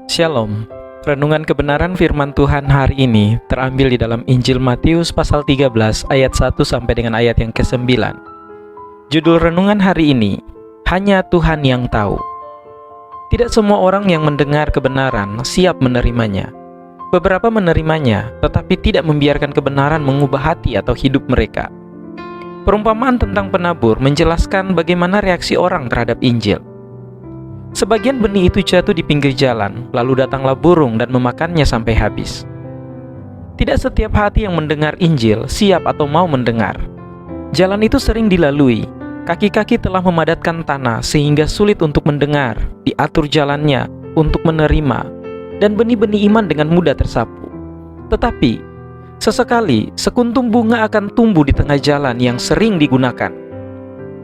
Shalom. Renungan kebenaran firman Tuhan hari ini terambil di dalam Injil Matius pasal 13 ayat 1 sampai dengan ayat yang ke-9. Judul renungan hari ini, Hanya Tuhan yang tahu. Tidak semua orang yang mendengar kebenaran siap menerimanya. Beberapa menerimanya, tetapi tidak membiarkan kebenaran mengubah hati atau hidup mereka. Perumpamaan tentang penabur menjelaskan bagaimana reaksi orang terhadap Injil. Sebagian benih itu jatuh di pinggir jalan, lalu datanglah burung dan memakannya sampai habis. Tidak setiap hati yang mendengar Injil siap atau mau mendengar. Jalan itu sering dilalui, kaki-kaki telah memadatkan tanah sehingga sulit untuk mendengar, diatur jalannya untuk menerima, dan benih-benih iman dengan mudah tersapu. Tetapi, sesekali sekuntum bunga akan tumbuh di tengah jalan yang sering digunakan.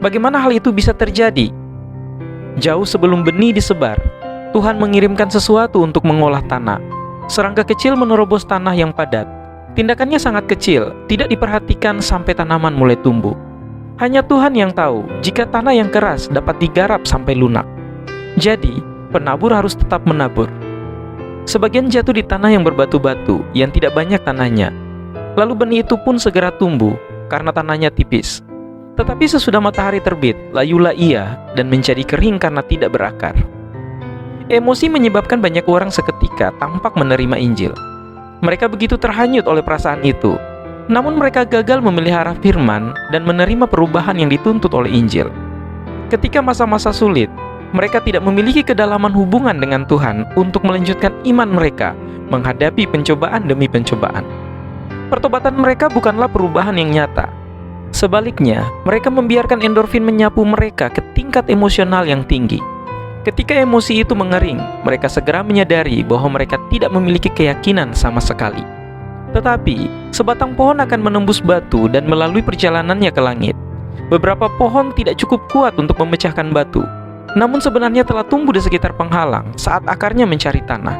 Bagaimana hal itu bisa terjadi? Jauh sebelum benih disebar, Tuhan mengirimkan sesuatu untuk mengolah tanah. Serangga kecil menerobos tanah yang padat. Tindakannya sangat kecil, tidak diperhatikan sampai tanaman mulai tumbuh. Hanya Tuhan yang tahu jika tanah yang keras dapat digarap sampai lunak. Jadi, penabur harus tetap menabur. Sebagian jatuh di tanah yang berbatu-batu, yang tidak banyak tanahnya. Lalu benih itu pun segera tumbuh, karena tanahnya tipis. Tetapi sesudah matahari terbit, layulah ia dan menjadi kering karena tidak berakar. Emosi menyebabkan banyak orang seketika tampak menerima Injil. Mereka begitu terhanyut oleh perasaan itu, namun mereka gagal memelihara firman dan menerima perubahan yang dituntut oleh Injil. Ketika masa-masa sulit, mereka tidak memiliki kedalaman hubungan dengan Tuhan untuk melanjutkan iman mereka menghadapi pencobaan demi pencobaan. Pertobatan mereka bukanlah perubahan yang nyata. Sebaliknya, mereka membiarkan endorfin menyapu mereka ke tingkat emosional yang tinggi. Ketika emosi itu mengering, mereka segera menyadari bahwa mereka tidak memiliki keyakinan sama sekali. Tetapi, sebatang pohon akan menembus batu dan melalui perjalanannya ke langit. Beberapa pohon tidak cukup kuat untuk memecahkan batu, namun sebenarnya telah tumbuh di sekitar penghalang saat akarnya mencari tanah.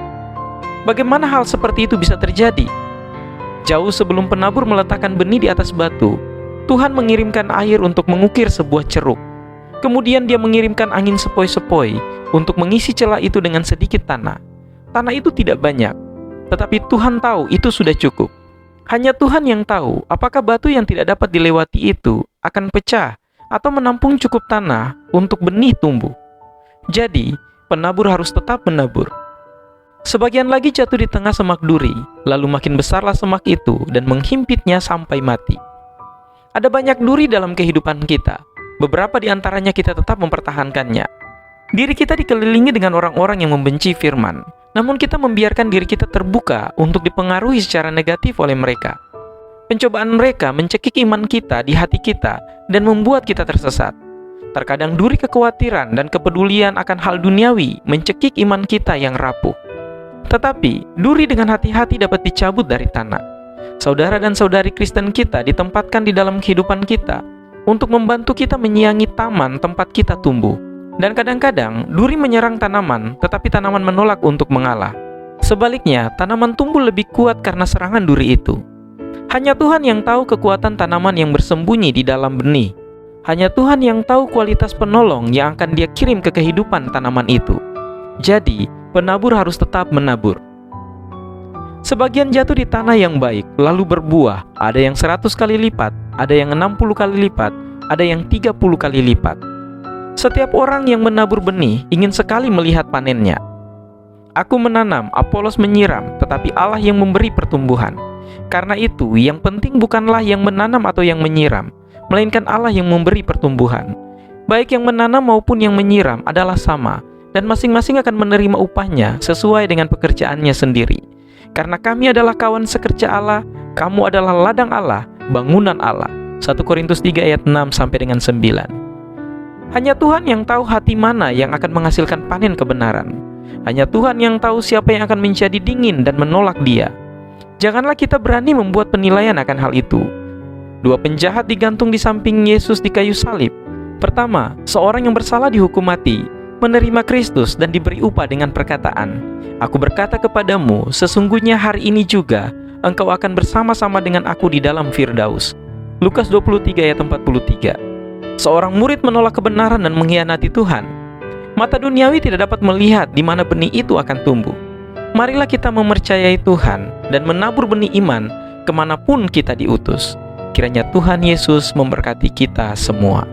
Bagaimana hal seperti itu bisa terjadi? Jauh sebelum penabur meletakkan benih di atas batu, Tuhan mengirimkan air untuk mengukir sebuah ceruk. Kemudian dia mengirimkan angin sepoi-sepoi untuk mengisi celah itu dengan sedikit tanah. Tanah itu tidak banyak, tetapi Tuhan tahu itu sudah cukup. Hanya Tuhan yang tahu apakah batu yang tidak dapat dilewati itu akan pecah atau menampung cukup tanah untuk benih tumbuh. Jadi, penabur harus tetap menabur. Sebagian lagi jatuh di tengah semak duri, lalu makin besarlah semak itu dan menghimpitnya sampai mati. Ada banyak duri dalam kehidupan kita. Beberapa di antaranya kita tetap mempertahankannya. Diri kita dikelilingi dengan orang-orang yang membenci firman, namun kita membiarkan diri kita terbuka untuk dipengaruhi secara negatif oleh mereka. Pencobaan mereka mencekik iman kita di hati kita dan membuat kita tersesat. Terkadang duri kekhawatiran dan kepedulian akan hal duniawi mencekik iman kita yang rapuh. Tetapi, duri dengan hati-hati dapat dicabut dari tanah. Saudara dan saudari Kristen kita ditempatkan di dalam kehidupan kita untuk membantu kita menyiangi taman tempat kita tumbuh. Dan kadang-kadang duri menyerang tanaman, tetapi tanaman menolak untuk mengalah. Sebaliknya, tanaman tumbuh lebih kuat karena serangan duri itu. Hanya Tuhan yang tahu kekuatan tanaman yang bersembunyi di dalam benih. Hanya Tuhan yang tahu kualitas penolong yang akan Dia kirim ke kehidupan tanaman itu. Jadi, penabur harus tetap menabur. Sebagian jatuh di tanah yang baik, lalu berbuah. Ada yang 100 kali lipat, ada yang 60 kali lipat, ada yang 30 kali lipat. Setiap orang yang menabur benih ingin sekali melihat panennya. Aku menanam, Apolos menyiram, tetapi Allah yang memberi pertumbuhan. Karena itu, yang penting bukanlah yang menanam atau yang menyiram, melainkan Allah yang memberi pertumbuhan. Baik yang menanam maupun yang menyiram adalah sama, dan masing-masing akan menerima upahnya sesuai dengan pekerjaannya sendiri. Karena kami adalah kawan sekerja Allah, kamu adalah ladang Allah, bangunan Allah. 1 Korintus 3 ayat 6 sampai dengan 9. Hanya Tuhan yang tahu hati mana yang akan menghasilkan panen kebenaran. Hanya Tuhan yang tahu siapa yang akan menjadi dingin dan menolak Dia. Janganlah kita berani membuat penilaian akan hal itu. 2 penjahat digantung di samping Yesus di kayu salib. Pertama, seorang yang bersalah dihukum mati, menerima Kristus dan diberi upah dengan perkataan, "Aku berkata kepadamu, sesungguhnya hari ini juga engkau akan bersama-sama dengan aku di dalam Firdaus." Lukas 23 ayat 43. Seorang murid menolak kebenaran dan mengkhianati Tuhan. Mata duniawi tidak dapat melihat di mana benih itu akan tumbuh. Marilah kita mempercayai Tuhan dan menabur benih iman kemanapun kita diutus. Kiranya Tuhan Yesus memberkati kita semua.